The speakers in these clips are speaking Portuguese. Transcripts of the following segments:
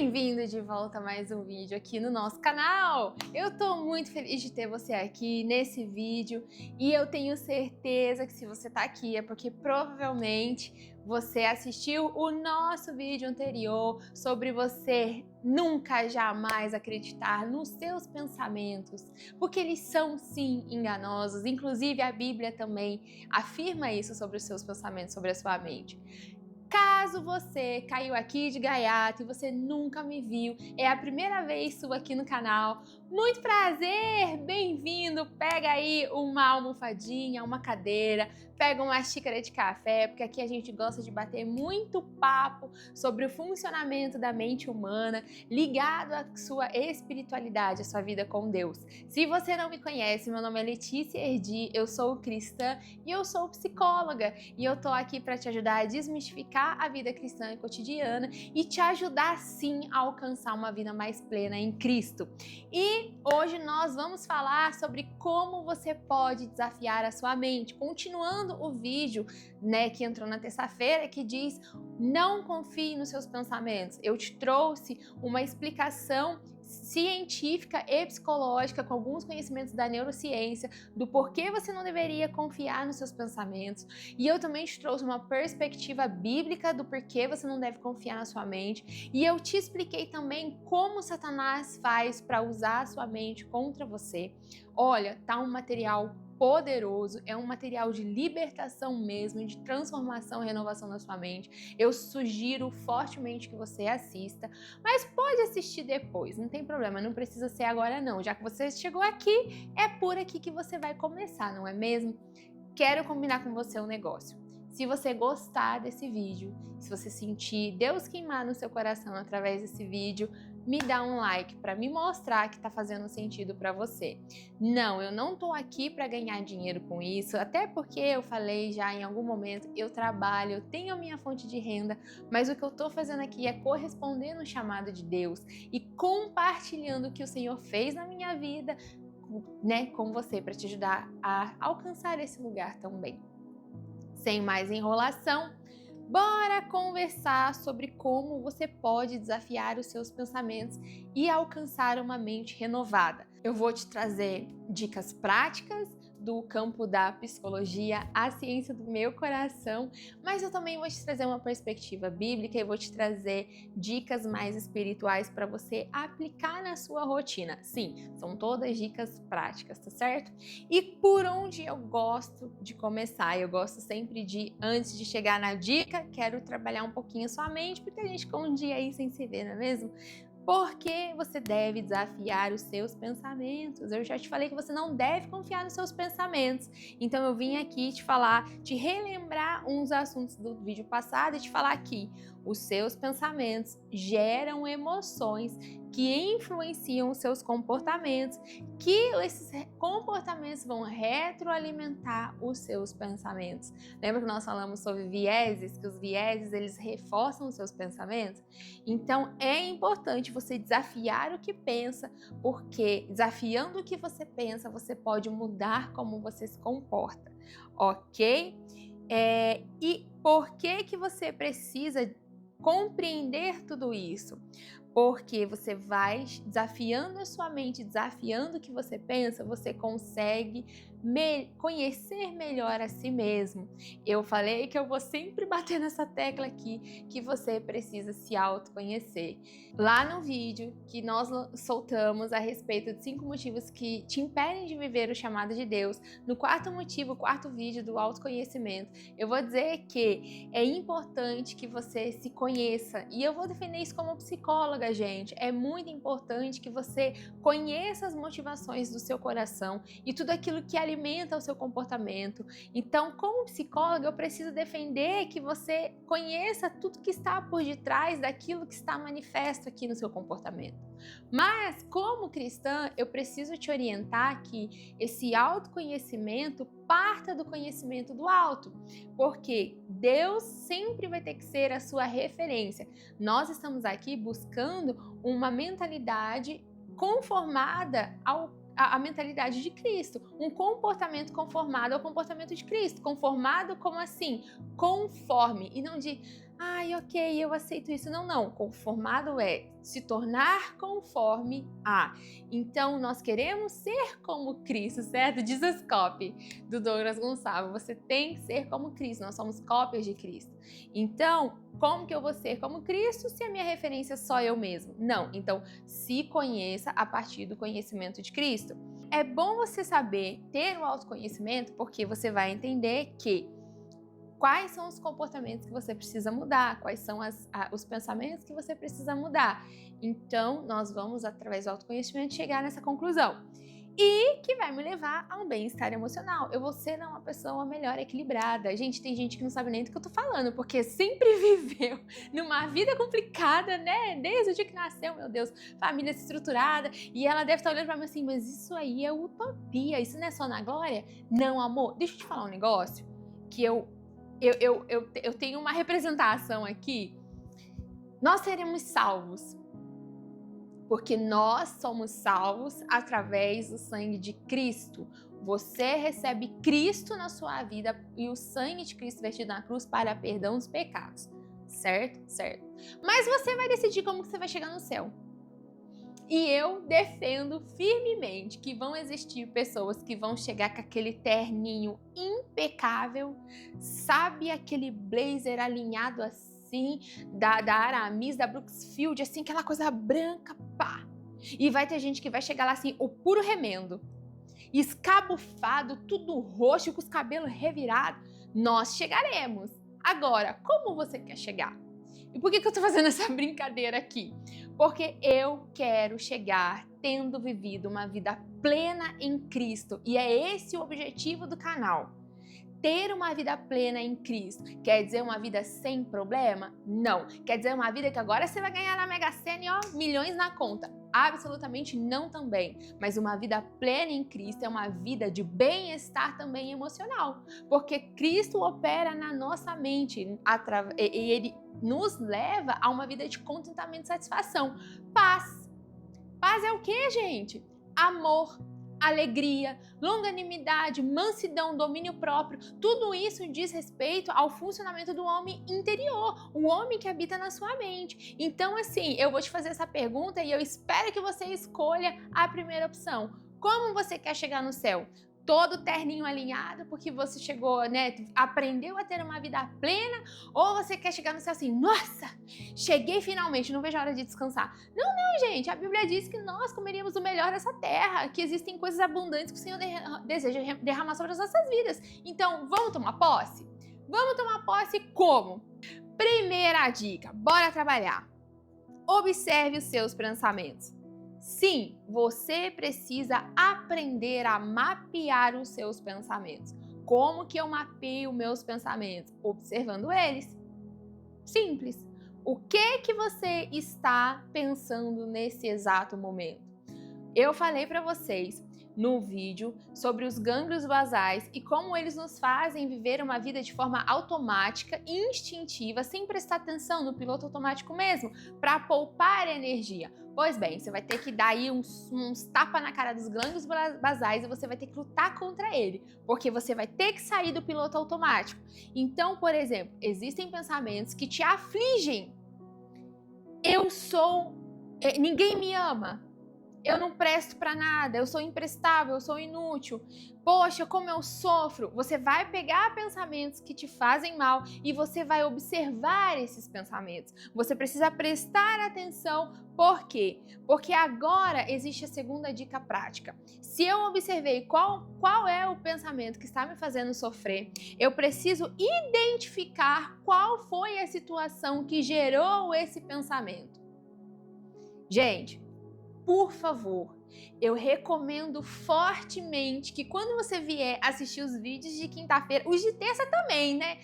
Bem-vindo de volta a mais um vídeo aqui no nosso canal! Eu tô muito feliz de ter você aqui nesse vídeo e eu tenho certeza que se você tá aqui é porque provavelmente você assistiu o nosso vídeo anterior sobre você nunca jamais acreditar nos seus pensamentos, porque eles são sim enganosos, inclusive a Bíblia também afirma isso sobre os seus pensamentos, sobre a sua mente. Caso você caiu aqui de gaiato e você nunca me viu, é a primeira vez sua aqui no canal, muito prazer, bem-vindo, pega aí uma almofadinha, uma cadeira, pega uma xícara de café, porque aqui a gente gosta de bater muito papo sobre o funcionamento da mente humana, ligado à sua espiritualidade, à sua vida com Deus. Se você não me conhece, meu nome é Letícia Erdi, eu sou cristã e eu sou psicóloga, e eu tô aqui para te ajudar a desmistificar a vida cristã e cotidiana e te ajudar sim a alcançar uma vida mais plena em Cristo. E hoje nós vamos falar sobre como você pode desafiar a sua mente, continuando o vídeo, que entrou na terça-feira, que diz: não confie nos seus pensamentos. Eu te trouxe uma explicação científica e psicológica com alguns conhecimentos da neurociência do porquê você não deveria confiar nos seus pensamentos, e eu também te trouxe uma perspectiva bíblica do porquê você não deve confiar na sua mente, e eu te expliquei também como Satanás faz para usar a sua mente contra você. Olha, tá um material poderoso, é um material de libertação mesmo, de transformação e renovação da sua mente. Eu sugiro fortemente que você assista, mas pode assistir depois, não tem problema, não precisa ser agora não. Já que você chegou aqui, é por aqui que você vai começar, não é mesmo? Quero combinar com você um negócio. Se você gostar desse vídeo, se você sentir Deus queimar no seu coração através desse vídeo, me dá um like para me mostrar que tá fazendo sentido para você. Não, eu não tô aqui para ganhar dinheiro com isso, até porque eu falei já em algum momento, eu trabalho, eu tenho a minha fonte de renda, mas o que eu tô fazendo aqui é corresponder no chamado de Deus e compartilhando o que o Senhor fez na minha vida, com você, para te ajudar a alcançar esse lugar também. Sem mais enrolação, bora conversar sobre como você pode desafiar os seus pensamentos e alcançar uma mente renovada. Eu vou te trazer dicas práticas do campo da psicologia, a ciência do meu coração, mas eu também vou te trazer uma perspectiva bíblica e vou te trazer dicas mais espirituais para você aplicar na sua rotina. Sim, são todas dicas práticas, tá certo? E por onde eu gosto de começar? Eu gosto sempre de, antes de chegar na dica, quero trabalhar um pouquinho a sua mente, porque a gente ficou um dia aí sem se ver, não é mesmo? Porque você deve desafiar os seus pensamentos. Eu já te falei que você não deve confiar nos seus pensamentos. Então eu vim aqui te falar, te relembrar uns assuntos do vídeo passado e te falar que os seus pensamentos geram emoções que influenciam os seus comportamentos, que esses comportamentos vão retroalimentar os seus pensamentos. Lembra que nós falamos sobre vieses, que os vieses eles reforçam os seus pensamentos? Então é importante você desafiar o que pensa, porque desafiando o que você pensa, você pode mudar como você se comporta, ok? E por que você precisa compreender tudo isso? Porque você vai desafiando a sua mente, desafiando o que você pensa, você consegue conhecer melhor a si mesmo. Eu falei que eu vou sempre bater nessa tecla aqui, que você precisa se autoconhecer. Lá no vídeo que nós soltamos a respeito de 5 motivos que te impedem de viver o chamado de Deus, no quarto motivo, o quarto vídeo do autoconhecimento, eu vou dizer que é importante que você se conheça, e eu vou defender isso como psicóloga, gente. É muito importante que você conheça as motivações do seu coração e tudo aquilo que alimenta o seu comportamento. Então, como psicóloga, eu preciso defender que você conheça tudo que está por detrás daquilo que está manifesto aqui no seu comportamento. Mas, como cristã, eu preciso te orientar que esse autoconhecimento parta do conhecimento do alto, porque Deus sempre vai ter que ser a sua referência. Nós estamos aqui buscando uma mentalidade conformada à mentalidade de Cristo, um comportamento conformado ao comportamento de Cristo. Conformado como assim? Conforme, e não de Ai, ok, eu aceito isso. Não, não. Conformado é se tornar conforme a. Então, nós queremos ser como Cristo, certo? Diz as copy do Douglas Gonçalves. Você tem que ser como Cristo. Nós somos cópias de Cristo. Então, como que eu vou ser como Cristo se a minha referência é só eu mesmo? Não. Então, se conheça a partir do conhecimento de Cristo. É bom você saber ter o autoconhecimento, porque você vai entender que quais são os comportamentos que você precisa mudar, quais são os pensamentos que você precisa mudar. Então, nós vamos, através do autoconhecimento, chegar nessa conclusão. E que vai me levar a um bem-estar emocional. Eu vou ser uma pessoa melhor equilibrada. Gente, tem gente que não sabe nem do que eu tô falando, porque sempre viveu numa vida complicada, né? Desde o dia que nasceu, meu Deus, família estruturada. E ela deve estar olhando pra mim assim, mas isso aí é utopia, isso não é só na glória? Não, amor, deixa eu te falar um negócio que eu tenho uma representação aqui. Nós seremos salvos, porque nós somos salvos através do sangue de Cristo. Você recebe Cristo na sua vida e o sangue de Cristo vertido na cruz para perdão dos pecados. Certo? Certo. Mas você vai decidir como você vai chegar no céu. E eu defendo firmemente que vão existir pessoas que vão chegar com aquele terninho impecável, sabe, aquele blazer alinhado assim, da Aramis, da Brooksfield, assim, aquela coisa branca, pá. E vai ter gente que vai chegar lá assim, o puro remendo, escabufado, tudo roxo, com os cabelos revirados. Nós chegaremos. Agora, como você quer chegar? E por que eu tô fazendo essa brincadeira aqui? Porque eu quero chegar tendo vivido uma vida plena em Cristo. E é esse o objetivo do canal. Ter uma vida plena em Cristo. Quer dizer uma vida sem problema? Não. Quer dizer uma vida que agora você vai ganhar na Mega Sena e ó, milhões na conta. Absolutamente não também. Mas uma vida plena em Cristo é uma vida de bem-estar também emocional. Porque Cristo opera na nossa mente e Ele nos leva a uma vida de contentamento e satisfação. Paz. Paz é o que, gente? Amor, alegria, longanimidade, mansidão, domínio próprio. Tudo isso diz respeito ao funcionamento do homem interior, o homem que habita na sua mente. Então, assim, eu vou te fazer essa pergunta e eu espero que você escolha a primeira opção. Como você quer chegar no céu? Todo terninho alinhado, porque você chegou, né, aprendeu a ter uma vida plena, ou você quer chegar no céu assim, nossa, cheguei finalmente, não vejo a hora de descansar. Não, gente, a Bíblia diz que nós comeríamos o melhor dessa terra, que existem coisas abundantes que o Senhor deseja derramar sobre as nossas vidas. Então, vamos tomar posse? Vamos tomar posse como? Primeira dica, bora trabalhar. Observe os seus pensamentos. Sim, você precisa aprender a mapear os seus pensamentos. Como que eu mapeio meus pensamentos? Observando eles. Simples. O que você está pensando nesse exato momento? Eu falei para vocês no vídeo sobre os gânglios basais e como eles nos fazem viver uma vida de forma automática e instintiva, sem prestar atenção no piloto automático mesmo, para poupar energia. Pois bem, você vai ter que dar aí uns tapas na cara dos gânglios basais e você vai ter que lutar contra ele, porque você vai ter que sair do piloto automático. Então, por exemplo, existem pensamentos que te afligem. Ninguém me ama. Eu não presto pra nada, eu sou imprestável, eu sou inútil. Poxa, como eu sofro. Você vai pegar pensamentos que te fazem mal e você vai observar esses pensamentos. Você precisa prestar atenção. Por quê? Porque agora existe a segunda dica prática. Se eu observei qual é o pensamento que está me fazendo sofrer, eu preciso identificar qual foi a situação que gerou esse pensamento. Gente, por favor, eu recomendo fortemente que quando você vier assistir os vídeos de quinta-feira, os de terça também, né?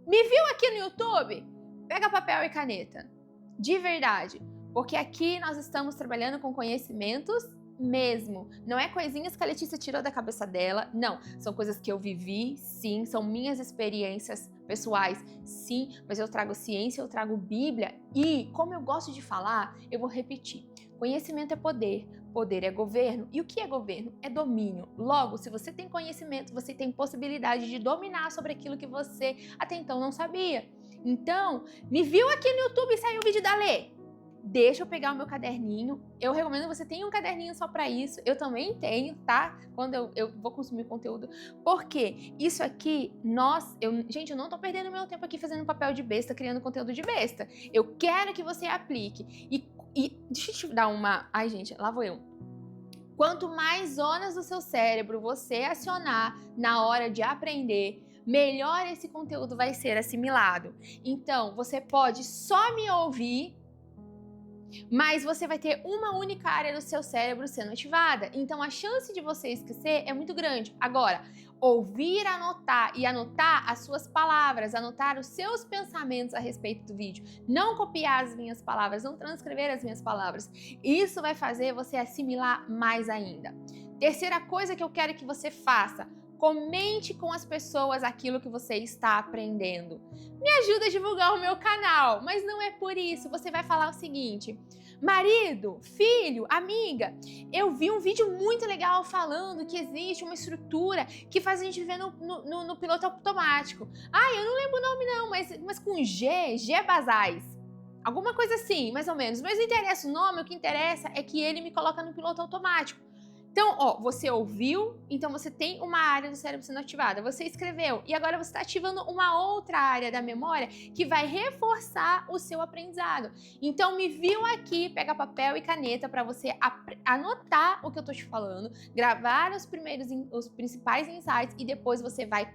Me viu aqui no YouTube? Pega papel e caneta. De verdade. Porque aqui nós estamos trabalhando com conhecimentos mesmo. Não é coisinhas que a Letícia tirou da cabeça dela. Não. São coisas que eu vivi, sim. São minhas experiências pessoais, sim. Mas eu trago ciência, eu trago Bíblia. E, como eu gosto de falar, eu vou repetir. Conhecimento é poder, poder é governo. E o que é governo? É domínio. Logo, se você tem conhecimento, você tem possibilidade de dominar sobre aquilo que você até então não sabia. Então, me viu aqui no YouTube e saiu o vídeo da Lê? Deixa eu pegar o meu caderninho. Eu recomendo que você tenha um caderninho só para isso. Eu também tenho, tá? Quando eu vou consumir conteúdo. Porque isso aqui, gente, eu não tô perdendo meu tempo aqui fazendo papel de besta, criando conteúdo de besta. Eu quero que você aplique. E deixa eu te dar uma... Ai, gente, lá vou eu. Quanto mais zonas do seu cérebro você acionar na hora de aprender, melhor esse conteúdo vai ser assimilado. Então, você pode só me ouvir, mas você vai ter uma única área do seu cérebro sendo ativada. Então, a chance de você esquecer é muito grande. Agora, ouvir, anotar e anotar as suas palavras, anotar os seus pensamentos a respeito do vídeo. Não copiar as minhas palavras, não transcrever as minhas palavras. Isso vai fazer você assimilar mais ainda. Terceira coisa que eu quero que você faça: comente com as pessoas aquilo que você está aprendendo. Me ajuda a divulgar o meu canal, mas não é por isso. Você vai falar o seguinte: marido, filho, amiga, eu vi um vídeo muito legal falando que existe uma estrutura que faz a gente viver no piloto automático. Ah, eu não lembro o nome não, mas com G Basais. Alguma coisa assim, mais ou menos. Mas não interessa o nome, o que interessa é que ele me coloca no piloto automático. Então, ó, você ouviu, então você tem uma área do cérebro sendo ativada. Você escreveu e agora você está ativando uma outra área da memória que vai reforçar o seu aprendizado. Então, me viu aqui, pega papel e caneta para você anotar o que eu tô te falando, gravar os principais insights e depois você vai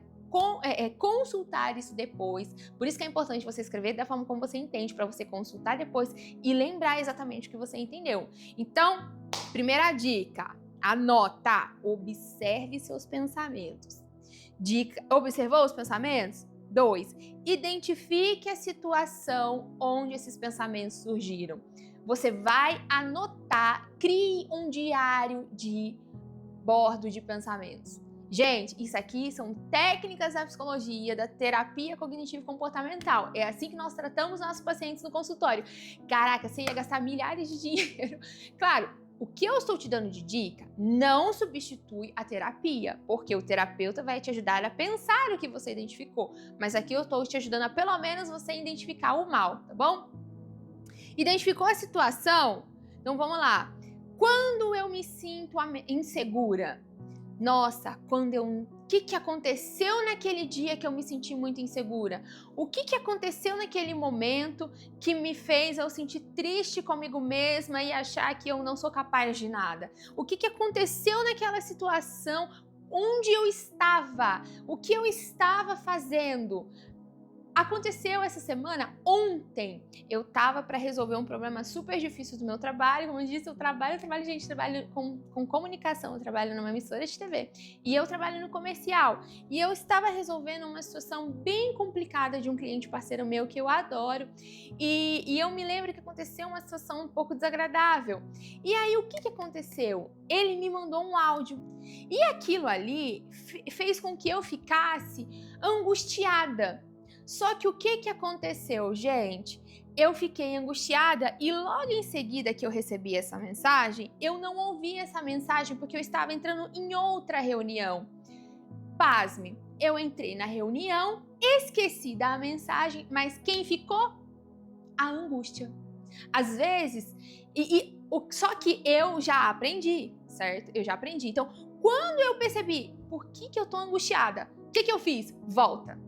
consultar isso depois. Por isso que é importante você escrever da forma como você entende, para você consultar depois e lembrar exatamente o que você entendeu. Então, primeira dica: anota, observe seus pensamentos. Dica: observou os pensamentos? 2. Identifique a situação onde esses pensamentos surgiram. Você vai anotar, crie um diário de bordo de pensamentos. Gente, isso aqui são técnicas da psicologia, da terapia cognitivo-comportamental. É assim que nós tratamos nossos pacientes no consultório. Caraca, você ia gastar milhares de dinheiro. Claro, o que eu estou te dando de dica não substitui a terapia, porque o terapeuta vai te ajudar a pensar o que você identificou. Mas aqui eu estou te ajudando a pelo menos você identificar o mal, tá bom? Identificou a situação? Então vamos lá. Quando eu me sinto insegura? Nossa, o que aconteceu naquele dia que eu me senti muito insegura? O que aconteceu naquele momento que me fez eu sentir triste comigo mesma e achar que eu não sou capaz de nada? O que aconteceu naquela situação? Onde eu estava? O que eu estava fazendo? Aconteceu essa semana, ontem, eu tava para resolver um problema super difícil do meu trabalho. Como eu disse, eu trabalho com comunicação, eu trabalho numa emissora de TV e eu trabalho no comercial. E eu estava resolvendo uma situação bem complicada de um cliente parceiro meu que eu adoro. E eu me lembro que aconteceu uma situação um pouco desagradável. E aí, o que aconteceu? Ele me mandou um áudio. E aquilo ali fez com que eu ficasse angustiada. Só que o que aconteceu, gente? Eu fiquei angustiada e logo em seguida que eu recebi essa mensagem, eu não ouvi essa mensagem porque eu estava entrando em outra reunião. Pasme, eu entrei na reunião, esqueci da mensagem, mas quem ficou? A angústia. Às vezes, só que eu já aprendi, certo? Eu já aprendi. Então, quando eu percebi por que eu tô angustiada, o que eu fiz? Volta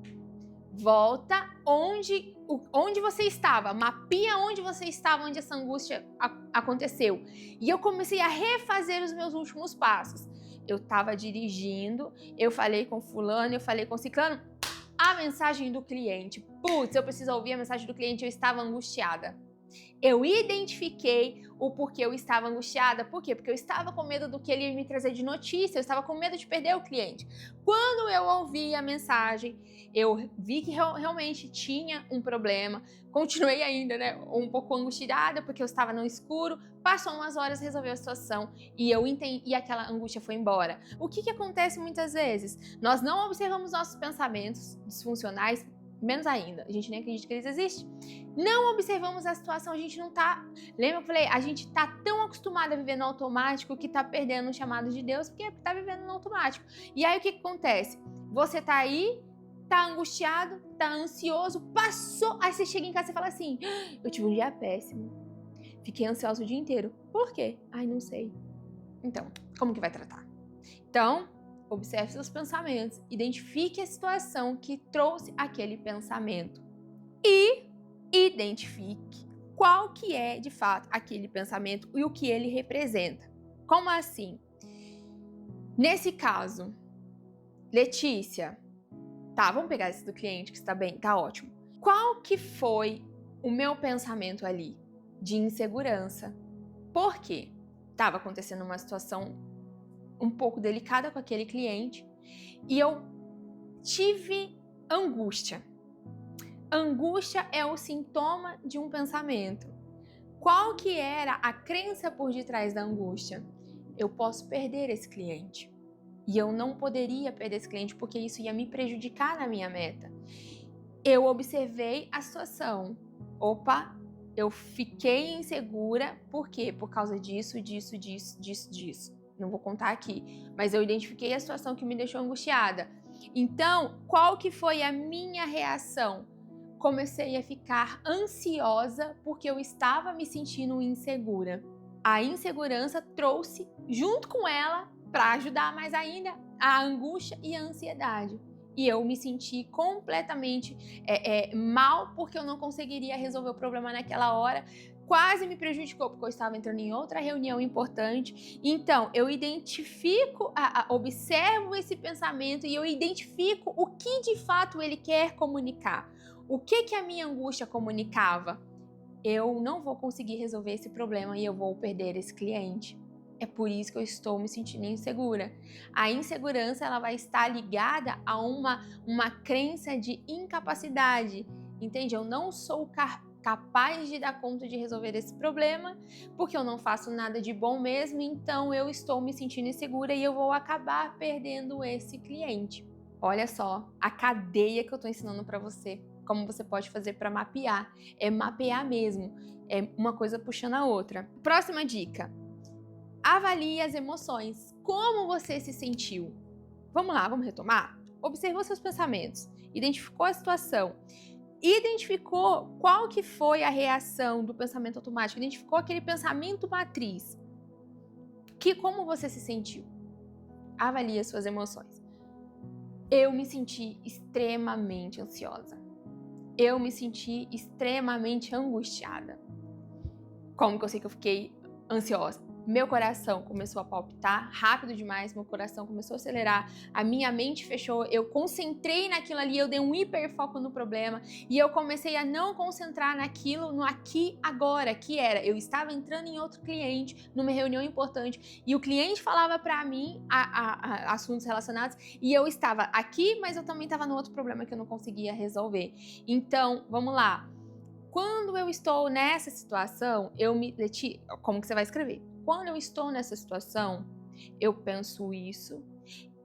onde você estava, mapia onde você estava, onde essa angústia aconteceu. E eu comecei a refazer os meus últimos passos. Eu estava dirigindo, eu falei com fulano, eu falei com ciclano, a mensagem do cliente. Putz, eu preciso ouvir a mensagem do cliente, eu estava angustiada. Eu identifiquei o porquê eu estava angustiada. Por quê? Porque eu estava com medo do que ele ia me trazer de notícia, eu estava com medo de perder o cliente. Quando eu ouvi a mensagem, eu vi que realmente tinha um problema. Continuei ainda, né, um pouco angustiada, porque eu estava no escuro. Passou umas horas, resolveu a situação e eu entendi, e aquela angústia foi embora. O que acontece muitas vezes? Nós não observamos nossos pensamentos disfuncionais, menos ainda, a gente nem acredita que eles existem. Não observamos a situação, a gente não tá... Lembra que eu falei? A gente tá tão acostumado a viver no automático que tá perdendo o chamado de Deus porque tá vivendo no automático. E aí o que acontece? Você tá aí tá angustiado, tá ansioso, passou. Aí você chega em casa e fala assim: eu tive um dia péssimo. Fiquei ansiosa o dia inteiro. Por quê? Ai, não sei. Então, como que vai tratar? Então, observe seus pensamentos, identifique a situação que trouxe aquele pensamento e identifique qual que é, de fato, aquele pensamento e o que ele representa. Como assim? Nesse caso, Letícia, tá, vamos pegar esse do cliente que está bem, tá ótimo. Qual que foi o meu pensamento ali? De insegurança. Por quê? Tava acontecendo uma situação um pouco delicada com aquele cliente e eu tive angústia. Angústia é o sintoma de um pensamento. Qual que era a crença por detrás da angústia? Eu posso perder esse cliente. E eu não poderia perder esse cliente porque isso ia me prejudicar na minha meta. Eu observei a situação. Opa, eu fiquei insegura. Por quê? Por causa disso. Não vou contar aqui, mas eu identifiquei a situação que me deixou angustiada. Então, qual que foi a minha reação? Comecei a ficar ansiosa porque eu estava me sentindo insegura. A insegurança trouxe, junto com ela, para ajudar mais ainda, a angústia e a ansiedade. E eu me senti completamente mal porque eu não conseguiria resolver o problema naquela hora. Quase me prejudicou porque eu estava entrando em outra reunião importante. Então, eu identifico, observo esse pensamento e eu identifico o que de fato ele quer comunicar. O que a minha angústia comunicava? Eu não vou conseguir resolver esse problema e eu vou perder esse cliente. É por isso que eu estou me sentindo insegura. A insegurança ela vai estar ligada a uma crença de incapacidade. Entende? Eu não sou capaz de dar conta de resolver esse problema porque eu não faço nada de bom mesmo, então eu estou me sentindo insegura e eu vou acabar perdendo esse cliente. Olha só a cadeia que eu estou ensinando para você. Como você pode fazer para mapear. É mapear mesmo. É uma coisa puxando a outra. Próxima dica. Avalie as emoções. Como você se sentiu? Vamos lá, vamos retomar? Observou seus pensamentos. Identificou a situação. Identificou qual que foi a reação do pensamento automático. Identificou aquele pensamento matriz. Como você se sentiu? Avalie as suas emoções. Eu me senti extremamente ansiosa. Eu me senti extremamente angustiada. Como que eu sei que eu fiquei ansiosa? Meu coração começou a palpitar rápido demais, meu coração começou a acelerar, a minha mente fechou, eu concentrei naquilo ali, eu dei um hiperfoco no problema e eu comecei a não concentrar naquilo, no aqui agora, que era, eu estava entrando em outro cliente, numa reunião importante e o cliente falava para mim assuntos relacionados e eu estava aqui, mas eu também estava no outro problema que eu não conseguia resolver. Então, vamos lá. Quando eu estou nessa situação, como que você vai escrever? Quando eu estou nessa situação, eu penso isso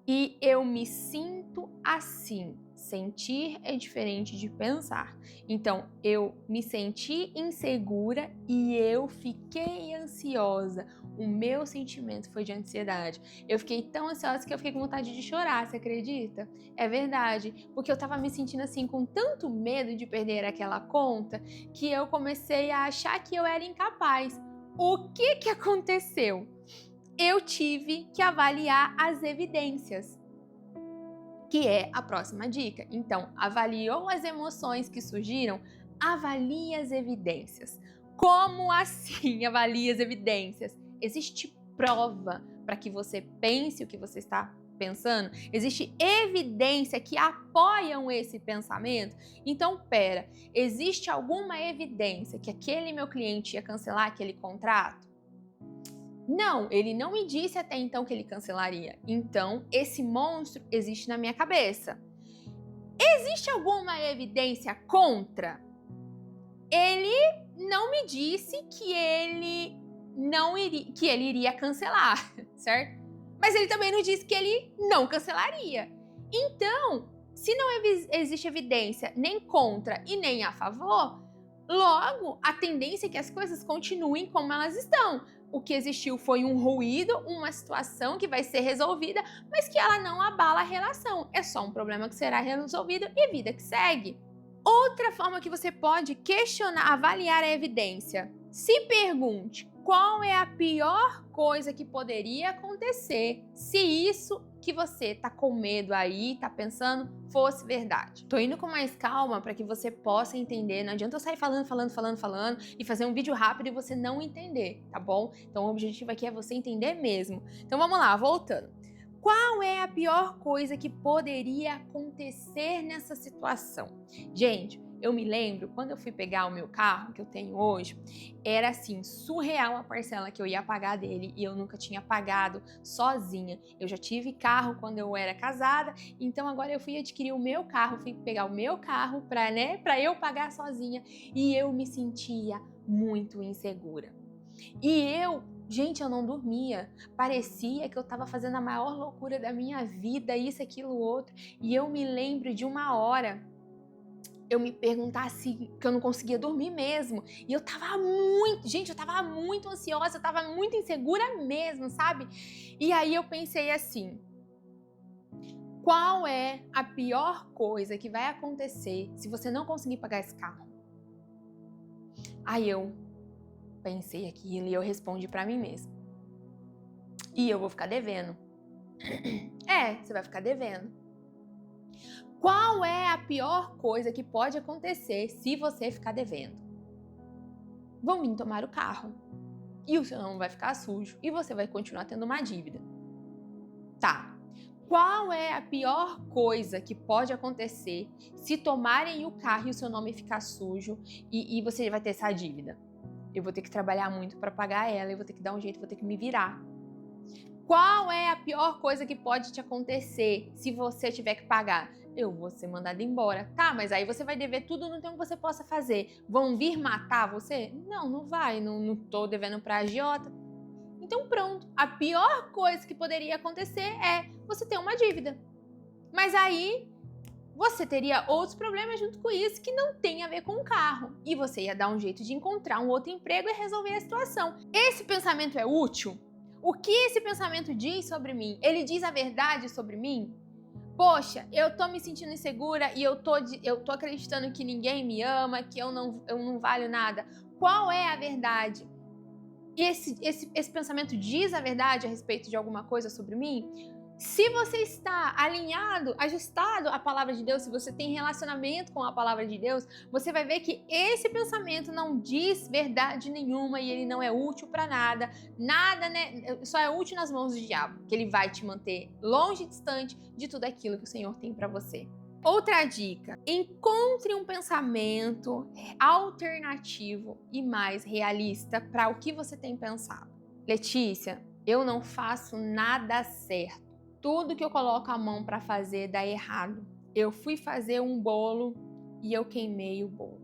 e eu me sinto assim. Sentir é diferente de pensar. Então, eu me senti insegura e eu fiquei ansiosa. O meu sentimento foi de ansiedade. Eu fiquei tão ansiosa que eu fiquei com vontade de chorar, você acredita? É verdade, porque eu tava me sentindo assim com tanto medo de perder aquela conta que eu comecei a achar que eu era incapaz. O que aconteceu? Eu tive que avaliar as evidências, que é a próxima dica. Então, avaliou as emoções que surgiram? Avalie as evidências. Como assim avalie as evidências? Existe prova para que você pense o que você está pensando? Existe evidência que apoiam esse pensamento? Então, existe alguma evidência que aquele meu cliente ia cancelar aquele contrato? Não, ele não me disse até então que ele cancelaria. Então, esse monstro existe na minha cabeça. Existe alguma evidência contra? Ele não me disse que ele iria cancelar, certo? Mas ele também não disse que ele não cancelaria. Então, se não existe evidência nem contra e nem a favor, logo a tendência é que as coisas continuem como elas estão. o que existiu foi um ruído, uma situação que vai ser resolvida, mas que ela não abala a relação. É só um problema que será resolvido e vida que segue. Outra forma que você pode questionar, avaliar a evidência. Se pergunte, qual é a pior coisa que poderia acontecer se isso que você tá com medo aí, tá pensando, fosse verdade? Tô indo com mais calma para que você possa entender. Não adianta eu sair falando e fazer um vídeo rápido e você não entender, tá bom? Então o objetivo aqui é você entender mesmo. Então vamos lá, voltando. Qual é a pior coisa que poderia acontecer nessa situação? Gente, eu me lembro, quando eu fui pegar o meu carro, que eu tenho hoje, era assim, surreal a parcela que eu ia pagar dele e eu nunca tinha pagado sozinha. Eu já tive carro quando eu era casada, então agora eu fui adquirir o meu carro, fui pegar o meu carro pra eu pagar sozinha e eu me sentia muito insegura. Gente, eu não dormia. Parecia que eu estava fazendo a maior loucura da minha vida, isso, aquilo, outro. E eu me lembro de uma hora eu me perguntar assim, que eu não conseguia dormir mesmo. E eu tava muito ansiosa, eu tava muito insegura mesmo, sabe? E aí eu pensei assim, qual é a pior coisa que vai acontecer se você não conseguir pagar esse carro? Aí eu pensei aquilo e eu respondi pra mim mesma. E eu vou ficar devendo. Você vai ficar devendo. Qual é a pior coisa que pode acontecer se você ficar devendo? Vão vir tomar o carro. E o seu nome vai ficar sujo e você vai continuar tendo uma dívida. Tá. Qual é a pior coisa que pode acontecer se tomarem o carro e o seu nome ficar sujo e você vai ter essa dívida? Eu vou ter que trabalhar muito para pagar ela, eu vou ter que dar um jeito, vou ter que me virar. Qual é a pior coisa que pode te acontecer se você tiver que pagar? Eu vou ser mandada embora. Tá, mas aí você vai dever tudo, não tem o que você possa fazer. Vão vir matar você? Não, não vai, não tô devendo pra agiota. Então pronto, a pior coisa que poderia acontecer é você ter uma dívida. Mas aí você teria outros problemas junto com isso que não tem a ver com o carro. E você ia dar um jeito de encontrar um outro emprego e resolver a situação. Esse pensamento é útil? O que esse pensamento diz sobre mim? Ele diz a verdade sobre mim? Poxa, eu tô me sentindo insegura e eu tô acreditando que ninguém me ama, que eu não valho nada. Qual é a verdade? Esse pensamento diz a verdade a respeito de alguma coisa sobre mim? Se você está alinhado, ajustado à palavra de Deus, se você tem relacionamento com a palavra de Deus, você vai ver que esse pensamento não diz verdade nenhuma e ele não é útil para nada, né? Só é útil nas mãos do diabo, que ele vai te manter longe e distante de tudo aquilo que o Senhor tem para você. Outra dica: encontre um pensamento alternativo e mais realista para o que você tem pensado. Letícia, eu não faço nada certo. Tudo que eu coloco a mão para fazer dá errado. Eu fui fazer um bolo e eu queimei o bolo.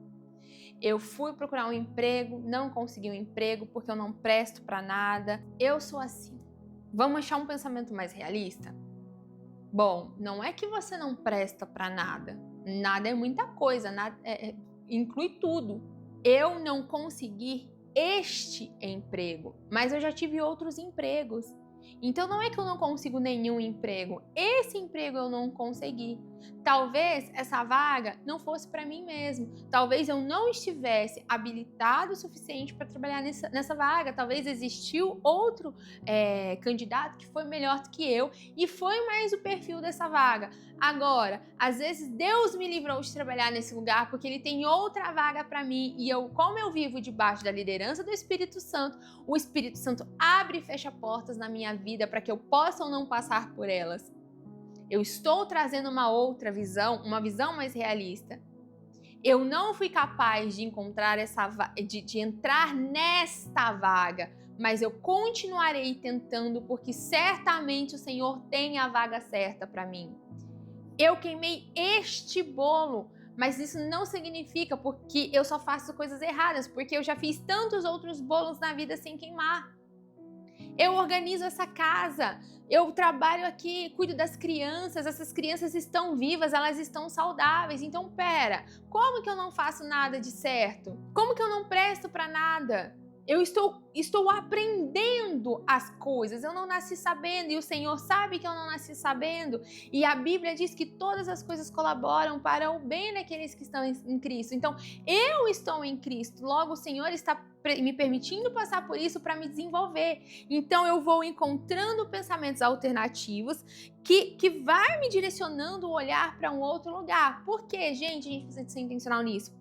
Eu fui procurar um emprego, não consegui um emprego porque eu não presto para nada. Eu sou assim. Vamos achar um pensamento mais realista? Bom, não é que você não presta para nada. Nada é muita coisa, nada, inclui tudo. Eu não consegui este emprego, mas eu já tive outros empregos. Então não é que eu não consigo nenhum emprego, esse emprego eu não consegui. Talvez essa vaga não fosse para mim mesmo, talvez eu não estivesse habilitado o suficiente para trabalhar nessa vaga, talvez existiu outro candidato que foi melhor do que eu e foi mais o perfil dessa vaga. Agora, às vezes Deus me livrou de trabalhar nesse lugar porque Ele tem outra vaga para mim e como eu vivo debaixo da liderança do Espírito Santo, o Espírito Santo abre e fecha portas na minha vida para que eu possa ou não passar por elas. Eu estou trazendo uma outra visão, uma visão mais realista. Eu não fui capaz de encontrar de entrar nesta vaga, mas eu continuarei tentando porque certamente o Senhor tem a vaga certa para mim. Eu queimei este bolo, mas isso não significa porque eu só faço coisas erradas, porque eu já fiz tantos outros bolos na vida sem queimar. Eu organizo essa casa, eu trabalho aqui, cuido das crianças, essas crianças estão vivas, elas estão saudáveis. Então, como que eu não faço nada de certo? Como que eu não presto para nada? Eu estou aprendendo as coisas, eu não nasci sabendo, e o Senhor sabe que eu não nasci sabendo, e a Bíblia diz que todas as coisas colaboram para o bem daqueles que estão em Cristo. Então, eu estou em Cristo, logo o Senhor está me permitindo passar por isso para me desenvolver. Então, eu vou encontrando pensamentos alternativos que vai me direcionando o olhar para um outro lugar. Por quê, gente? A gente precisa ser intencional nisso.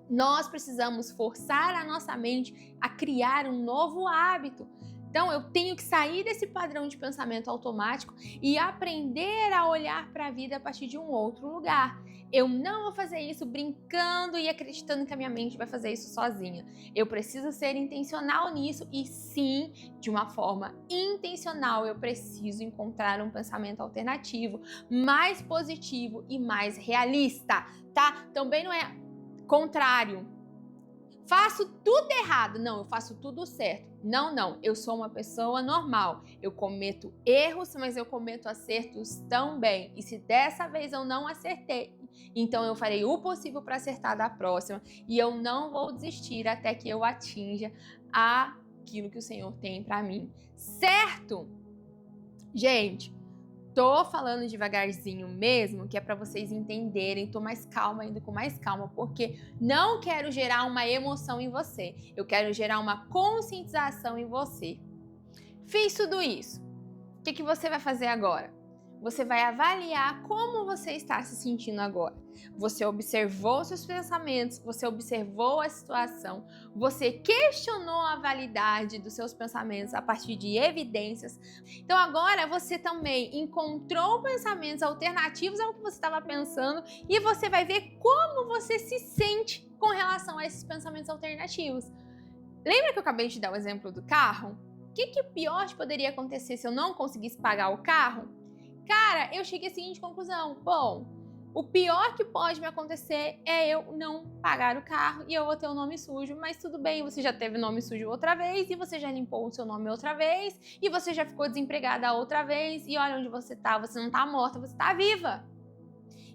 Nós precisamos forçar a nossa mente a criar um novo hábito. Então, eu tenho que sair desse padrão de pensamento automático e aprender a olhar para a vida a partir de um outro lugar. Eu não vou fazer isso brincando e acreditando que a minha mente vai fazer isso sozinha. Eu preciso ser intencional nisso e sim, de uma forma intencional, eu preciso encontrar um pensamento alternativo, mais positivo e mais realista, tá? Também não é contrário. Faço tudo errado. Não, eu faço tudo certo. Não. Eu sou uma pessoa normal. Eu cometo erros, mas eu cometo acertos também. E se dessa vez eu não acertei, então eu farei o possível para acertar da próxima. E eu não vou desistir até que eu atinja aquilo que o Senhor tem para mim. Certo? Gente, tô falando devagarzinho mesmo, que é para vocês entenderem, tô mais calma, indo com mais calma, porque não quero gerar uma emoção em você, eu quero gerar uma conscientização em você. Fiz tudo isso, o que você vai fazer agora? Você vai avaliar como você está se sentindo agora. Você observou seus pensamentos, você observou a situação, você questionou a validade dos seus pensamentos a partir de evidências. Então agora você também encontrou pensamentos alternativos ao que você estava pensando e você vai ver como você se sente com relação a esses pensamentos alternativos. Lembra que eu acabei de dar o exemplo do carro? O que pior poderia acontecer se eu não conseguisse pagar o carro? Cara, eu cheguei à seguinte conclusão: bom, o pior que pode me acontecer é eu não pagar o carro e eu vou ter o nome sujo, mas tudo bem, você já teve nome sujo outra vez e você já limpou o seu nome outra vez e você já ficou desempregada outra vez e olha onde você não tá morta, você tá viva.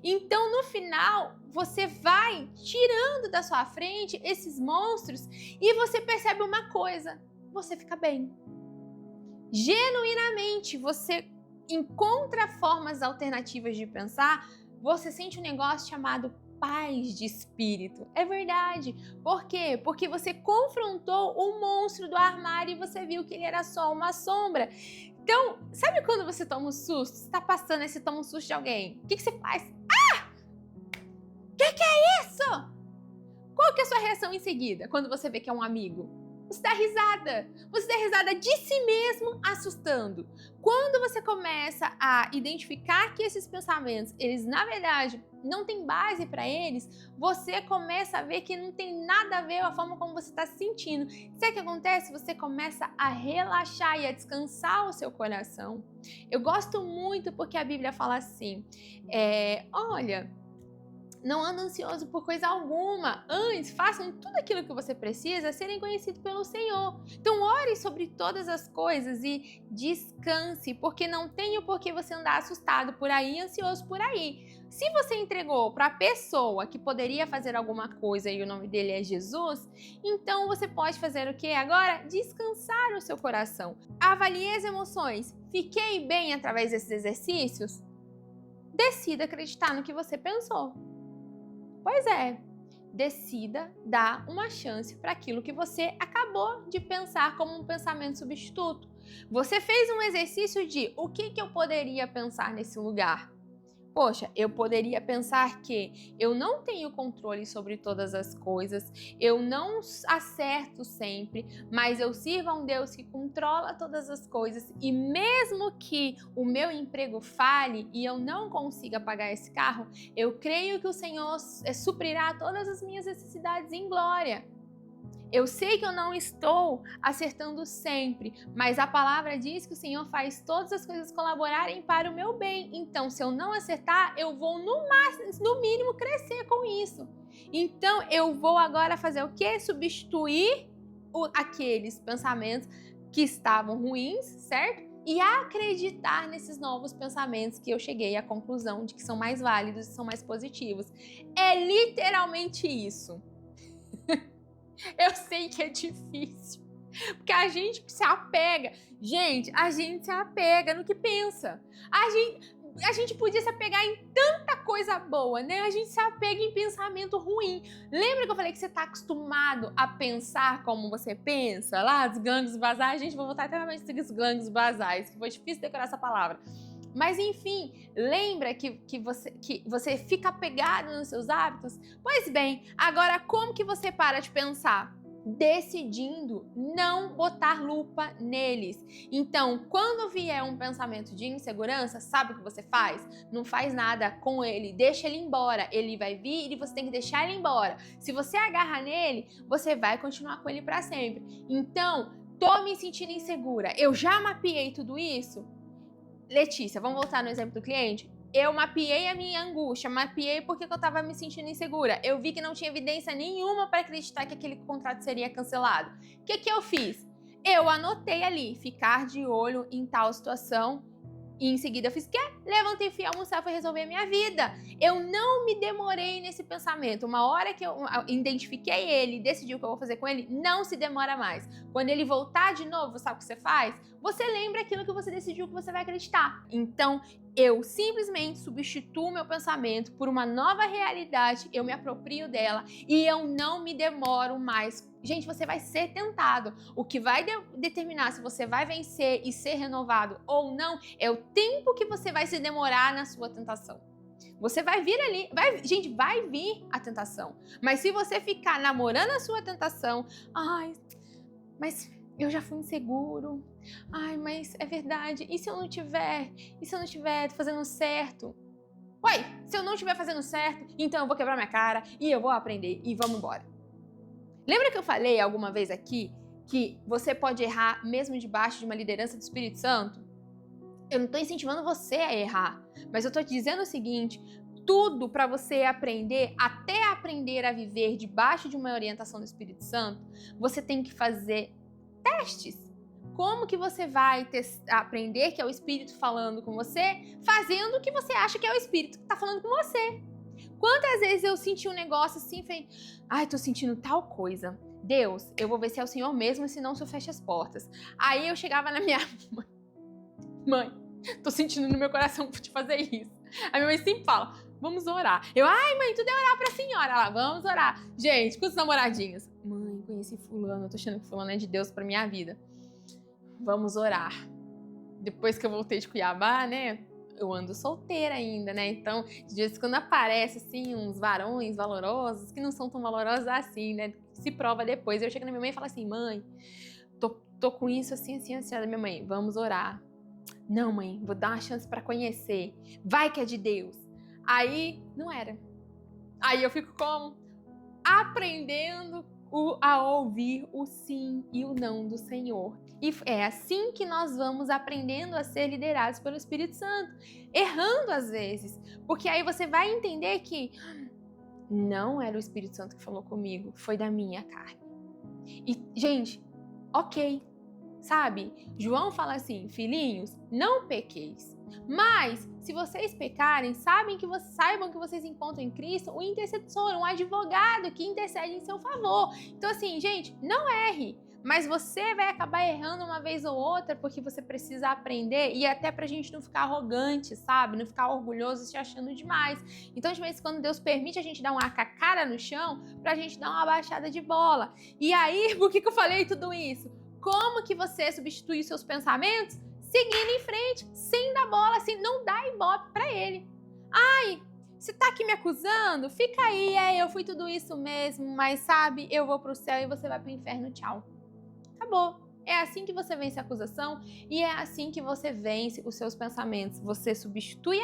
Então, no final, você vai tirando da sua frente esses monstros e você percebe uma coisa: você fica bem. Genuinamente, você encontra formas alternativas de pensar, você sente um negócio chamado paz de espírito. É verdade. Por quê? Porque você confrontou o monstro do armário e você viu que ele era só uma sombra. Então, sabe quando você toma um susto? Você tá passando e você toma um susto de alguém. O que você faz? Ah! Que é isso? Qual que é a sua reação em seguida quando você vê que é um amigo? Você dá risada. Você dá risada de si mesmo, assustando. Quando você começa a identificar que esses pensamentos, eles na verdade não tem base para eles, você começa a ver que não tem nada a ver com a forma como você está se sentindo. Sabe o que acontece? Você começa a relaxar e a descansar o seu coração. Eu gosto muito porque a Bíblia fala assim, olha, não anda ansioso por coisa alguma. Antes, façam tudo aquilo que você precisa serem conhecidos pelo Senhor. Então, ore sobre todas as coisas e descanse, porque não tem o porquê você andar assustado por aí, ansioso por aí. Se você entregou para a pessoa que poderia fazer alguma coisa e o nome dele é Jesus, então você pode fazer o que agora? Descansar o seu coração. Avalie as emoções. Fiquei bem através desses exercícios? Decida acreditar no que você pensou. Pois é, decida dar uma chance para aquilo que você acabou de pensar como um pensamento substituto. Você fez um exercício de o que eu poderia pensar nesse lugar? Poxa, eu poderia pensar que eu não tenho controle sobre todas as coisas, eu não acerto sempre, mas eu sirvo a um Deus que controla todas as coisas e mesmo que o meu emprego falhe e eu não consiga pagar esse carro, eu creio que o Senhor suprirá todas as minhas necessidades em glória. Eu sei que eu não estou acertando sempre, mas a palavra diz que o Senhor faz todas as coisas colaborarem para o meu bem. Então, se eu não acertar, eu vou no mínimo crescer com isso. Então, eu vou agora fazer o quê? Substituir aqueles pensamentos que estavam ruins, certo? E acreditar nesses novos pensamentos que eu cheguei à conclusão de que são mais válidos e são mais positivos. É literalmente isso. Eu sei que é difícil, porque a gente se apega. Gente, a gente se apega no que pensa. A gente podia se apegar em tanta coisa boa, né? A gente se apega em pensamento ruim. Lembra que eu falei que você está acostumado a pensar como você pensa? Lá, os gânglios basais. Gente, vou voltar até mais os gânglios basais, que foi difícil decorar essa palavra. Mas enfim, lembra que você fica apegado nos seus hábitos? Pois bem, agora como que você para de pensar? Decidindo não botar lupa neles. Então, quando vier um pensamento de insegurança, sabe o que você faz? Não faz nada com ele, deixa ele embora. Ele vai vir e você tem que deixar ele embora. Se você agarra nele, você vai continuar com ele para sempre. Então, tô me sentindo insegura. Eu já mapeei tudo isso? Letícia, vamos voltar no exemplo do cliente? Eu mapeei a minha angústia, mapeei porque eu estava me sentindo insegura. Eu vi que não tinha evidência nenhuma para acreditar que aquele contrato seria cancelado. O que eu fiz? Eu anotei ali, ficar de olho em tal situação. E em seguida eu fiz o quê? Levantei, fui almoçar, fui resolver a minha vida. Eu não me demorei nesse pensamento. Uma hora que eu identifiquei ele, decidi o que eu vou fazer com ele, não se demora mais. Quando ele voltar de novo, sabe o que você faz? Você lembra aquilo que você decidiu que você vai acreditar. Então, eu simplesmente substituo meu pensamento por uma nova realidade, eu me aproprio dela e eu não me demoro mais. Gente, você vai ser tentado. O que vai determinar se você vai vencer e ser renovado ou não é o tempo que você vai se demorar na sua tentação. Você vai vir ali, gente, vai vir a tentação. Mas se você ficar namorando a sua tentação, ai, mas eu já fui inseguro. Ai, mas é verdade. E se eu não tiver? E se eu não estiver fazendo certo? Uai, se eu não estiver fazendo certo, então eu vou quebrar minha cara e eu vou aprender e vamos embora. Lembra que eu falei alguma vez aqui que você pode errar mesmo debaixo de uma liderança do Espírito Santo? Eu não estou incentivando você a errar, mas eu estou te dizendo o seguinte: tudo para você aprender, até aprender a viver debaixo de uma orientação do Espírito Santo, você tem que fazer testes. Como que você vai aprender que é o Espírito falando com você, fazendo o que você acha que é o Espírito que está falando com você? Quantas vezes eu senti um negócio assim, falei, ai, tô sentindo tal coisa. Deus, eu vou ver se é o Senhor mesmo, senão o Senhor fecha as portas. Aí eu chegava na minha mãe, tô sentindo no meu coração te fazer isso. A minha mãe sempre fala, vamos orar. Eu, ai mãe, tudo é orar pra senhora. Ela, vamos orar. Gente, com os namoradinhos. Mãe, conheci fulano, eu tô achando que fulano é de Deus pra minha vida. Vamos orar. Depois que eu voltei de Cuiabá, né? Eu ando solteira ainda, né? Então, de vez em quando aparece, assim, uns varões valorosos, que não são tão valorosos assim, né? Se prova depois. Eu chego na minha mãe e falo assim, mãe, tô com isso assim, assim, assim. Minha mãe, vamos orar. Não, mãe, vou dar uma chance pra conhecer. Vai que é de Deus. Aí, não era. Aí eu fico como? Aprendendo a ouvir o sim e o não do Senhor. E é assim que nós vamos aprendendo a ser liderados pelo Espírito Santo, errando às vezes, porque aí você vai entender que não era o Espírito Santo que falou comigo, foi da minha carne. E, gente, ok, sabe? João fala assim, filhinhos, não pequeis. Mas, se vocês pecarem, saibam que vocês encontram em Cristo um intercessor, um advogado que intercede em seu favor. Então, assim, gente, não erre. Mas você vai acabar errando uma vez ou outra porque você precisa aprender e até pra gente não ficar arrogante, sabe? Não ficar orgulhoso se achando demais. Então, de vez em quando, Deus permite a gente dar uma cara no chão pra gente dar uma baixada de bola. E aí, por que eu falei tudo isso? Como que você substitui os seus pensamentos? Seguindo em frente, sem dar bola, assim, não dá ibope pra ele. Ai, você tá aqui me acusando? Fica aí, eu fui tudo isso mesmo, mas sabe, eu vou pro céu e você vai pro inferno, tchau. Acabou. É assim que você vence a acusação e é assim que você vence os seus pensamentos. Você substitui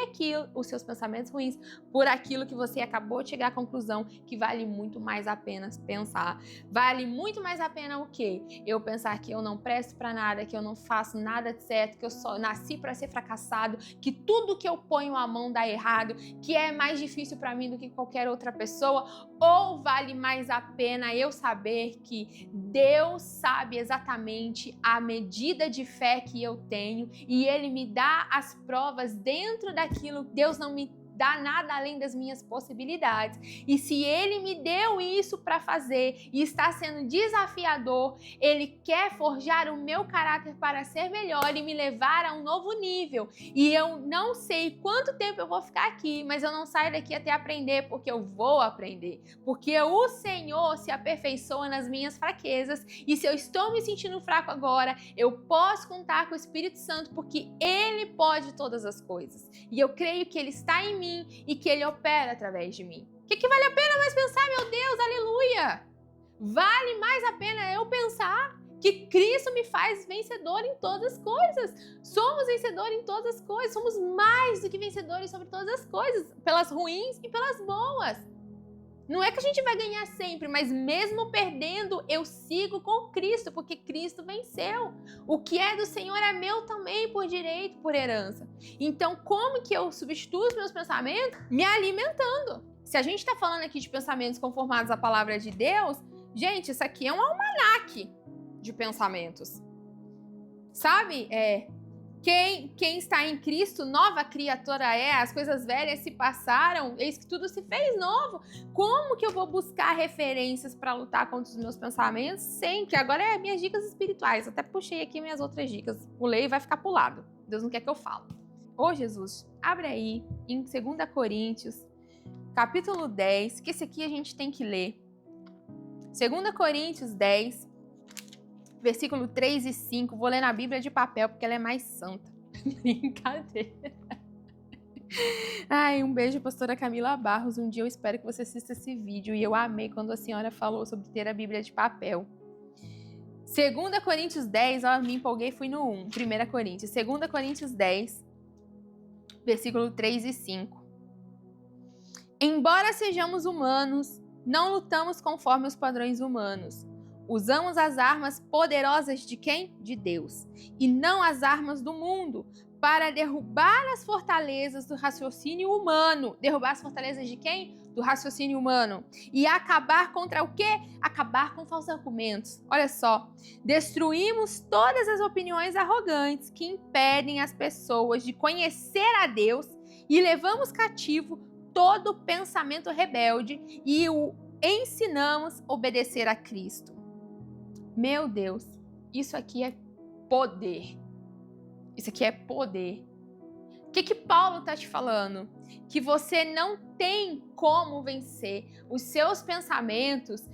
os seus pensamentos ruins, por aquilo que você acabou de chegar à conclusão que vale muito mais a pena pensar. Vale muito mais a pena o quê? Eu pensar que eu não presto pra nada, que eu não faço nada de certo, que eu só nasci pra ser fracassado, que tudo que eu ponho a mão dá errado, que é mais difícil pra mim do que qualquer outra pessoa, ou vale mais a pena eu saber que Deus sabe exatamente a medida de fé que eu tenho e Ele me dá as provas dentro daquilo. Deus não me dá nada além das minhas possibilidades. E se Ele me deu isso para fazer e está sendo desafiador, Ele quer forjar o meu caráter para ser melhor e me levar a um novo nível. E eu não sei quanto tempo eu vou ficar aqui, mas eu não saio daqui até aprender, porque eu vou aprender. Porque o Senhor se aperfeiçoa nas minhas fraquezas, e se eu estou me sentindo fraco agora, eu posso contar com o Espírito Santo, porque Ele pode todas as coisas. E eu creio que Ele está em mim e que Ele opera através de mim. O que vale a pena mais pensar, meu Deus, aleluia? Vale mais a pena eu pensar que Cristo me faz vencedor em todas as coisas. Somos vencedores em todas as coisas, somos mais do que vencedores sobre todas as coisas, pelas ruins e pelas boas. Não é que a gente vai ganhar sempre, mas mesmo perdendo, eu sigo com Cristo, porque Cristo venceu. O que é do Senhor é meu também por direito, por herança. Então, como que eu substituo os meus pensamentos? Me alimentando. Se a gente está falando aqui de pensamentos conformados à palavra de Deus, gente, isso aqui é um almanaque de pensamentos. Sabe? Quem está em Cristo, nova criatura é, as coisas velhas se passaram, eis que tudo se fez novo. Como que eu vou buscar referências para lutar contra os meus pensamentos? Sempre. Agora é minhas dicas espirituais. Até puxei aqui minhas outras dicas. Pulei e vai ficar pulado. Deus não quer que eu fale. Ô Jesus, abre aí em 2 Coríntios, capítulo 10, que esse aqui a gente tem que ler. 2 Coríntios 10, versículo 3 e 5, vou ler na Bíblia de papel, porque ela é mais santa. Brincadeira. Ai, um beijo, pastora Camila Barros. Um dia eu espero que você assista esse vídeo. E eu amei quando a senhora falou sobre ter a Bíblia de papel. 2 Coríntios 10, ó, me empolguei, fui no 1. 1 Coríntios. 2 Coríntios 10, versículo 3 e 5. Embora sejamos humanos, não lutamos conforme os padrões humanos. Usamos as armas poderosas de quem? De Deus. E não as armas do mundo, para derrubar as fortalezas do raciocínio humano. Derrubar as fortalezas de quem? Do raciocínio humano. E acabar contra o quê? Acabar com falsos argumentos. Olha só. Destruímos todas as opiniões arrogantes que impedem as pessoas de conhecer a Deus e levamos cativo todo pensamento rebelde e o ensinamos a obedecer a Cristo. Meu Deus, isso aqui é poder. Isso aqui é poder. O que Paulo está te falando? Que você não tem como vencer os seus pensamentos,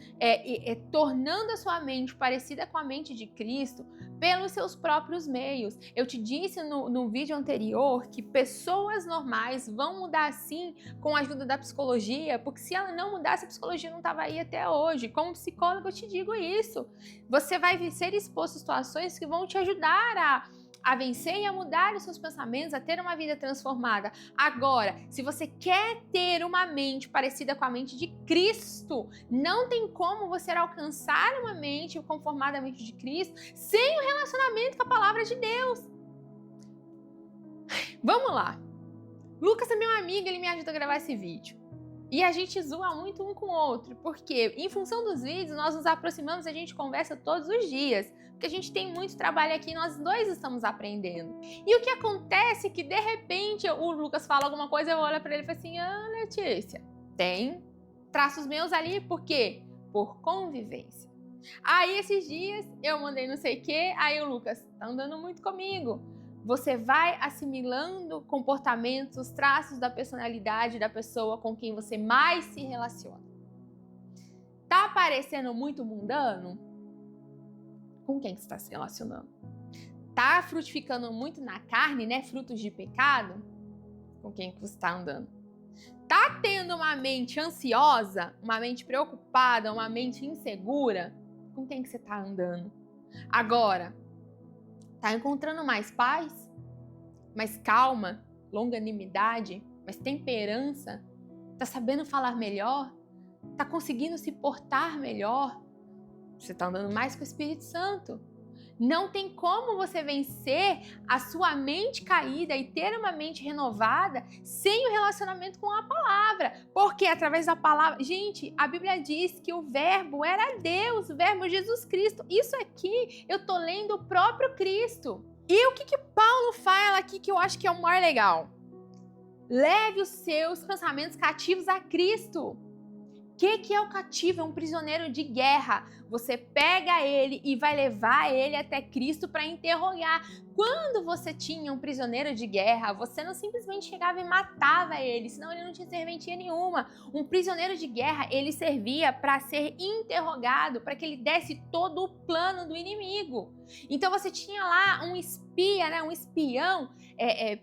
tornando a sua mente parecida com a mente de Cristo pelos seus próprios meios. Eu te disse no vídeo anterior que pessoas normais vão mudar sim com a ajuda da psicologia, porque se ela não mudasse, a psicologia não estava aí até hoje. Como psicólogo eu te digo isso. Você vai ser exposto a situações que vão te ajudar a vencer e a mudar os seus pensamentos, a ter uma vida transformada. Agora, se você quer ter uma mente parecida com a mente de Cristo, não tem como você alcançar uma mente conformada à mente de Cristo sem o relacionamento com a palavra de Deus. Vamos lá. Lucas é meu amigo, ele me ajuda a gravar esse vídeo. E a gente zoa muito um com o outro, porque em função dos vídeos nós nos aproximamos e a gente conversa todos os dias, porque a gente tem muito trabalho aqui e nós dois estamos aprendendo. E o que acontece é que de repente o Lucas fala alguma coisa, eu olho pra ele e falo assim, Letícia, tem traços meus ali, por quê? Por convivência. Aí esses dias eu mandei não sei o quê, aí o Lucas, tá andando muito comigo. Você vai assimilando comportamentos, traços da personalidade da pessoa com quem você mais se relaciona. Tá parecendo muito mundano? Com quem você está se relacionando? Tá frutificando muito na carne, né? Frutos de pecado? Com quem que você está andando? Tá tendo uma mente ansiosa, uma mente preocupada, uma mente insegura? Com quem que você está andando? Agora, tá encontrando mais paz, mais calma, longanimidade, mais temperança? Tá sabendo falar melhor? Tá conseguindo se portar melhor? Você tá andando mais com o Espírito Santo. Não tem como você vencer a sua mente caída e ter uma mente renovada sem o relacionamento com a palavra. Porque através da palavra... Gente, a Bíblia diz que o verbo era Deus, o verbo Jesus Cristo. Isso aqui eu tô lendo o próprio Cristo. E o que Paulo fala aqui que eu acho que é o mais legal? leve os seus pensamentos cativos a Cristo. O que é o cativo? É um prisioneiro de guerra. Você pega ele e vai levar ele até Cristo para interrogar. Quando você tinha um prisioneiro de guerra, você não simplesmente chegava e matava ele, senão ele não tinha serventia nenhuma. Um prisioneiro de guerra, ele servia para ser interrogado, para que ele desse todo o plano do inimigo. Então você tinha lá um espia, né, um espião.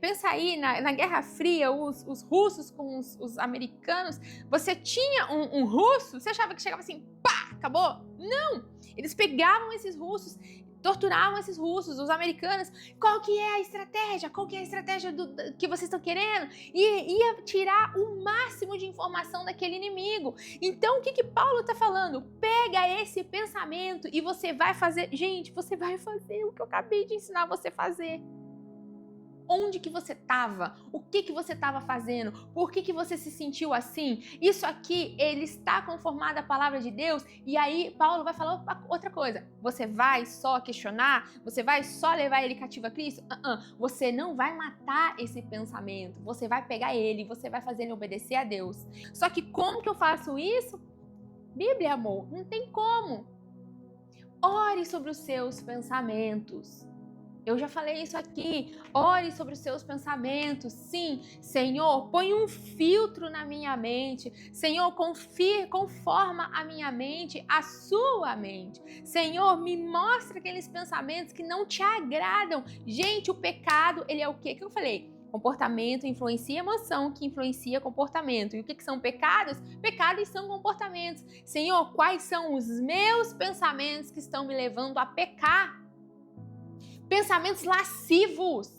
Pensa aí na Guerra Fria, os russos com os americanos. Você tinha um russo, você achava que chegava assim, pá, acabou? Não! Eles pegavam esses russos, torturavam esses russos, os americanos. Qual que é a estratégia? Qual que é a estratégia que vocês estão querendo? E ia tirar o máximo de informação daquele inimigo. Então, o que Paulo está falando? Pega esse pensamento e você vai fazer... Gente, você vai fazer o que eu acabei de ensinar você a fazer. Onde que você estava? O que você estava fazendo? Por que você se sentiu assim? Isso aqui, ele está conformado à palavra de Deus. E aí, Paulo vai falar outra coisa. Você vai só questionar? Você vai só levar ele cativo a Cristo? Você não vai matar esse pensamento. Você vai pegar ele, você vai fazer ele obedecer a Deus. Só que como que eu faço isso? Bíblia, amor, não tem como. Ore sobre os seus pensamentos. Eu já falei isso aqui. Ore sobre os seus pensamentos. Sim, Senhor, põe um filtro na minha mente. Senhor, conforma a minha mente à sua mente. Senhor, me mostra aqueles pensamentos que não te agradam. Gente, o pecado, ele é o quê? Que eu falei? Comportamento influencia emoção, que influencia comportamento. E o que são pecados? Pecados são comportamentos. Senhor, quais são os meus pensamentos que estão me levando a pecar? Pensamentos lascivos,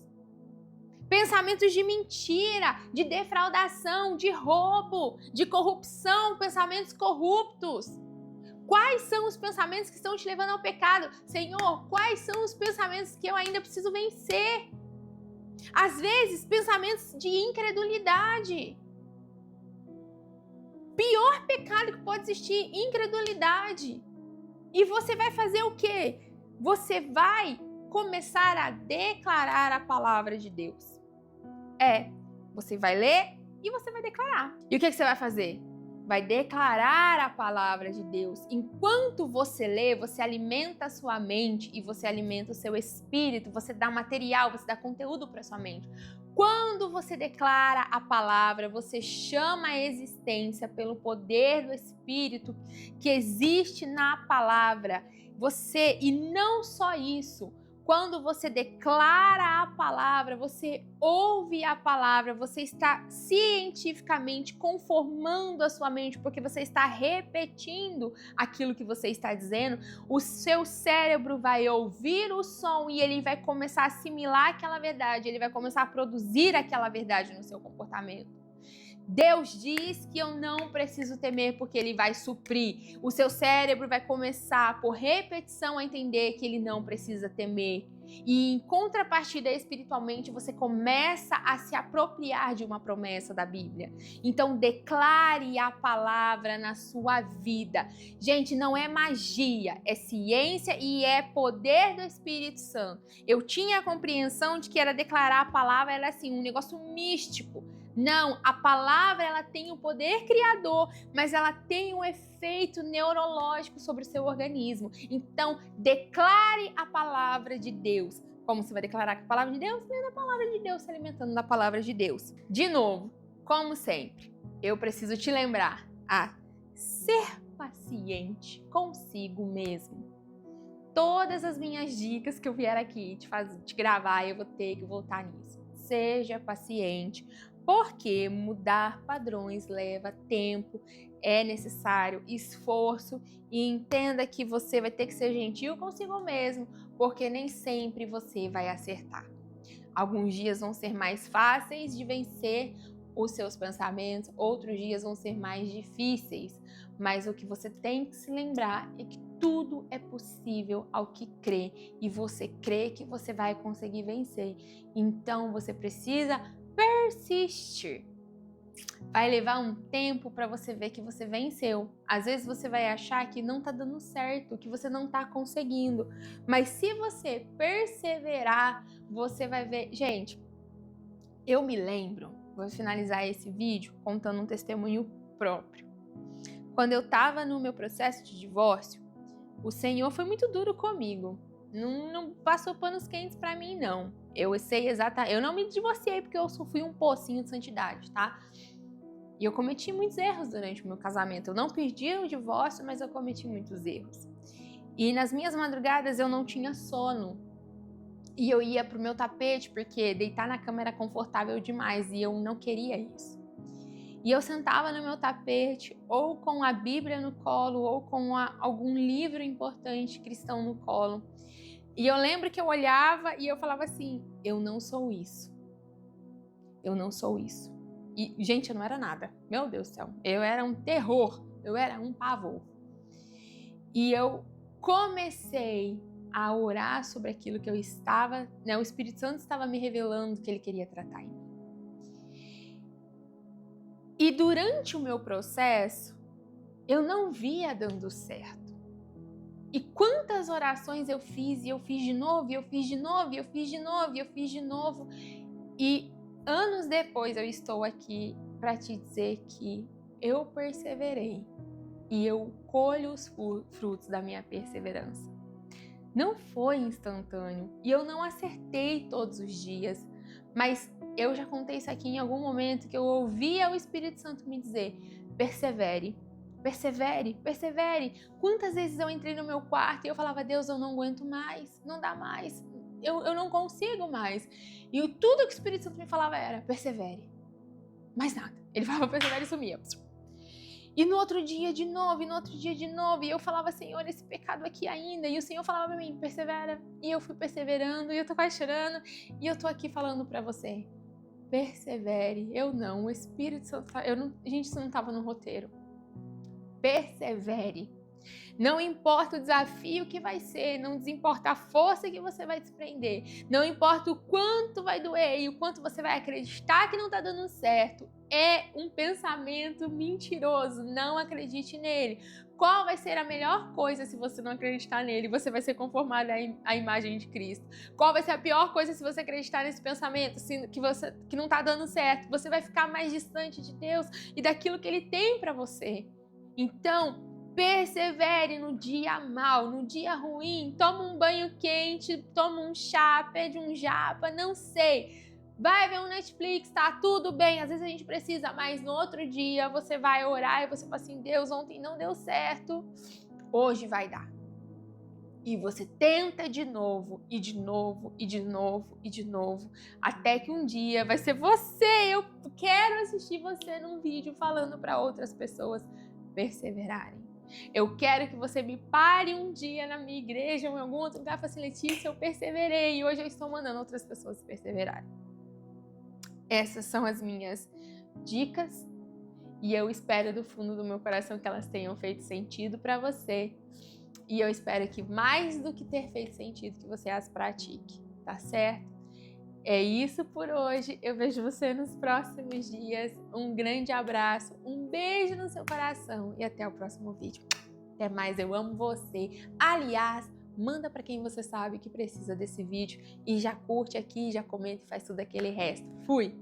pensamentos de mentira, de defraudação, de roubo, de corrupção, pensamentos corruptos. Quais são os pensamentos que estão te levando ao pecado? Senhor, quais são os pensamentos que eu ainda preciso vencer? Às vezes, pensamentos de incredulidade. Pior pecado que pode existir, incredulidade. E você vai fazer o quê? Você vai começar a declarar a palavra de Deus. Você vai ler e você vai declarar. E o que você vai fazer? Vai declarar a palavra de Deus. Enquanto você lê, você alimenta a sua mente e você alimenta o seu espírito, você dá material, você dá conteúdo para sua mente. Quando você declara a palavra, você chama a existência pelo poder do Espírito que existe na palavra. E não só isso, quando você declara a palavra, você ouve a palavra, você está cientificamente conformando a sua mente, porque você está repetindo aquilo que você está dizendo. O seu cérebro vai ouvir o som e ele vai começar a assimilar aquela verdade, ele vai começar a produzir aquela verdade no seu comportamento. Deus diz que eu não preciso temer porque Ele vai suprir. O seu cérebro vai começar, por repetição, a entender que ele não precisa temer. E em contrapartida, espiritualmente, você começa a se apropriar de uma promessa da Bíblia. Então, declare a palavra na sua vida. Gente, não é magia, é ciência e é poder do Espírito Santo. Eu tinha a compreensão de que era declarar a palavra, era assim, um negócio místico. Não, a palavra ela tem o poder criador, mas ela tem um efeito neurológico sobre o seu organismo. Então, declare a palavra de Deus. Como você vai declarar a palavra de Deus? Lendo a palavra de Deus, se alimentando da palavra de Deus. De novo, como sempre, eu preciso te lembrar a ser paciente consigo mesmo. Todas as minhas dicas que eu vier aqui te gravar, eu vou ter que voltar nisso. Seja paciente. Porque mudar padrões leva tempo, é necessário esforço e entenda que você vai ter que ser gentil consigo mesmo, porque nem sempre você vai acertar. Alguns dias vão ser mais fáceis de vencer os seus pensamentos, outros dias vão ser mais difíceis, mas o que você tem que se lembrar é que tudo é possível ao que crê e você crê que você vai conseguir vencer. Então você precisa persistir. Vai levar um tempo para você ver que você venceu. Às vezes você vai achar que não tá dando certo, que você não tá conseguindo. Mas se você perseverar, você vai ver. Gente, eu me lembro vou finalizar esse vídeo contando um testemunho próprio. Quando eu estava no meu processo de divórcio, o Senhor foi muito duro comigo. Não passou panos quentes pra mim, não. Eu sei exatamente. Eu não me divorciei porque eu fui um pocinho de santidade, tá? E eu cometi muitos erros durante o meu casamento. Eu não perdi o divórcio, mas eu cometi muitos erros. E nas minhas madrugadas eu não tinha sono. E eu ia pro meu tapete porque deitar na cama era confortável demais e eu não queria isso. E eu sentava no meu tapete, ou com a Bíblia no colo, ou com algum livro importante cristão no colo. E eu lembro que eu olhava e eu falava assim, eu não sou isso. Eu não sou isso. E, gente, eu não era nada. Meu Deus do céu. Eu era um terror. Eu era um pavor. E eu comecei a orar sobre aquilo que eu estava, né? O Espírito Santo estava me revelando que ele queria tratar em mim. E durante o meu processo, eu não via dando certo. E quantas orações eu fiz, e eu fiz de novo, e eu fiz de novo, e eu fiz de novo, e eu fiz de novo. E anos depois eu estou aqui para te dizer que eu perseverei. E eu colho os frutos da minha perseverança. Não foi instantâneo. E eu não acertei todos os dias. Mas eu já contei isso aqui em algum momento que eu ouvia o Espírito Santo me dizer, persevere, persevere, persevere. Quantas vezes eu entrei no meu quarto e eu falava, Deus, eu não aguento mais, não dá mais, eu não consigo mais. E tudo que o Espírito Santo me falava era, persevere. Mais nada. Ele falava, persevere e sumia. E no outro dia de novo, e no outro dia de novo, e eu falava, Senhor, esse pecado aqui ainda, e o Senhor falava pra mim, persevera, e eu fui perseverando, e eu tô quase chorando, e eu tô aqui falando pra você, persevere, o Espírito Santo, gente, isso não tava no roteiro, persevere, não importa o desafio que vai ser, não importa a força que você vai desprender, não importa o quanto vai doer e o quanto você vai acreditar que não tá dando certo, é um pensamento mentiroso, não acredite nele. Qual vai ser a melhor coisa se você não acreditar nele? Você vai ser conformado à imagem de Cristo. Qual vai ser a pior coisa se você acreditar nesse pensamento, que não tá dando certo? Você vai ficar mais distante de Deus e daquilo que Ele tem para você. Então, persevere no dia mau, no dia ruim, toma um banho quente, toma um chá, pede um japa, não sei. Vai ver um Netflix, tá tudo bem, às vezes a gente precisa, mas no outro dia você vai orar e você fala assim, Deus, ontem não deu certo, hoje vai dar. E você tenta de novo, e de novo, e de novo, e de novo, até que um dia vai ser você, eu quero assistir você num vídeo falando para outras pessoas perseverarem. Eu quero que você me pare um dia na minha igreja ou em algum outro lugar e fale assim, Letícia, eu perseverei e hoje eu estou mandando outras pessoas perseverarem. Essas são as minhas dicas e eu espero do fundo do meu coração que elas tenham feito sentido para você. E eu espero que mais do que ter feito sentido, que você as pratique, tá certo? É isso por hoje, eu vejo você nos próximos dias. Um grande abraço, um beijo no seu coração e até o próximo vídeo. Até mais, eu amo você. Aliás, manda para quem você sabe que precisa desse vídeo e já curte aqui, já comenta e faz tudo aquele resto. Fui!